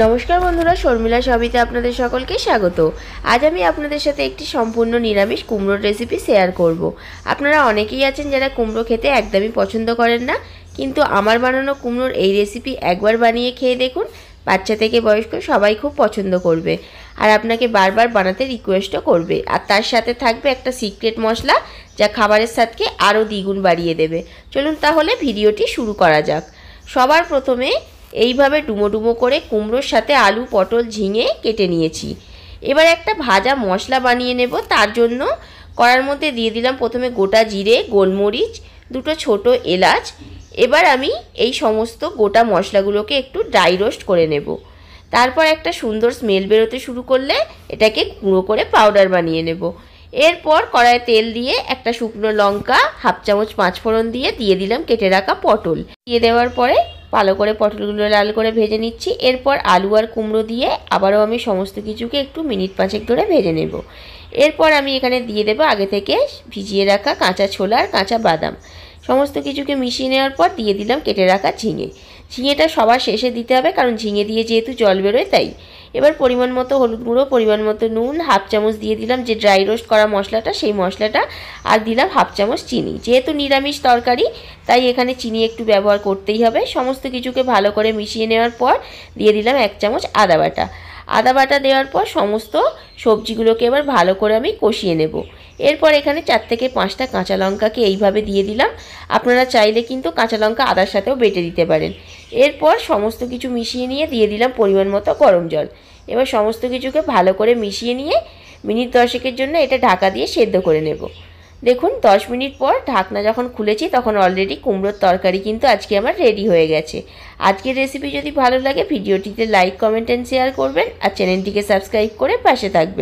নমস্কার বন্ধুরা, শর্মিলা সবিতে আপনাদের সকলকে স্বাগত। আজ আমি আপনাদের সাথে একটি সম্পূর্ণ নিরামিষ কুমড়োর রেসিপি শেয়ার করব। আপনারা অনেকেই আছেন যারা কুমড়ো খেতে একদমই পছন্দ করেন না, কিন্তু আমার বানানো কুমড়োর এই রেসিপি একবার বানিয়ে খেয়ে দেখুন, বাচ্চা থেকে বয়স্ক সবাই খুব পছন্দ করবে আর আপনাকে বারবার বানাতে রিকোয়েস্টও করবে। আর তার সাথে থাকবে একটা সিক্রেট মশলা যা খাবারের স্বাদকে আরও দ্বিগুণ বাড়িয়ে দেবে। চলুন তাহলে ভিডিওটি শুরু করা যাক। সবার প্রথমে এইভাবে ডুমো ডুমো করে কুমড়োর সাথে আলু, পটল, ঝিঙে কেটে নিয়েছি। এবার একটা ভাজা মশলা বানিয়ে নেব। তার জন্য কড়ার মধ্যে দিয়ে দিলাম প্রথমে গোটা জিরে, গোলমরিচ, দুটো ছোট এলাচ। এবার আমি এই সমস্ত গোটা মশলাগুলোকে একটু ড্রাই রোস্ট করে নেব। তারপর একটা সুন্দর স্মেল বেরোতে শুরু করলে এটাকে গুঁড়ো করে পাউডার বানিয়ে নেব। এরপর কড়াইয়ে তেল দিয়ে একটা শুকনো লঙ্কা, হাফ চামচ পাঁচফোড়ন দিয়ে দিলাম কেটে রাখা পটল। দিয়ে দেওয়ার পরে ভালো করে পটলগুলো লাল করে ভেজে নিচ্ছি। এরপর আলু আর কুমড়ো দিয়ে আবারও আমি সমস্ত কিছুকে একটু মিনিট 5 ধরে ভেজে নেব। এরপর আমি এখানে দিয়ে দেবো আগে থেকে ভিজিয়ে রাখা কাঁচা ছোলা আর কাঁচা বাদাম। সমস্ত কিছুকে মিশিয়ে নেওয়ার পর দিয়ে দিলাম কেটে রাখা ঝিঙে। ঝিঙেটা সবার শেষে দিতে হবে, কারণ ঝিঙে দিয়ে যেহেতু জল বেরোয় তাই। এবার পরিমাণ মতো হলুদ গুঁড়ো, পরিমাণ মতো নুন, হাফ চামচ দিয়ে দিলাম যে ড্রাই রোস্ট করা মশলাটা, সেই মশলাটা, আর দিলাম হাফ চামচ চিনি। যেহেতু নিরামিষ তরকারি তাই এখানে চিনি একটু ব্যবহার করতেই হবে। সমস্ত কিছুকে ভালো করে মিশিয়ে নেওয়ার পর দিয়ে দিলাম 1 চামচ আদা বাটা। আদা বাটা দেওয়ার পর সমস্ত সবজিগুলোকে এবার ভালো করে আমি কষিয়ে নেব। এরপর এখানে 4 থেকে 5টা কাঁচা লঙ্কাকে এইভাবে দিয়ে দিলাম। আপনারা চাইলে কিন্তু কাঁচা লঙ্কা আদার সাথেও বেটে দিতে পারেন। এরপর সমস্ত কিছু মিশিয়ে নিয়ে দিয়ে দিলাম পরিমাণ মতো গরম জল। এবার সমস্ত কিছুকে ভালো করে মিশিয়ে নিয়ে মিনিট 10 জন্য এটা ঢাকা দিয়ে সেদ্ধ করে নেব। দেখুন 10 মিনিট পর ঢাকনা যখন খুলেছি তখন অলরেডি কুমড়োর তরকারি কিন্তু আজকে আমার রেডি হয়ে গেছে। আজকের রেসিপি যদি ভালো লাগে ভিডিওটিতে লাইক, কমেন্ট অ্যান্ড শেয়ার করবেন আর চ্যানেলটিকে সাবস্ক্রাইব করে পাশে থাকবেন।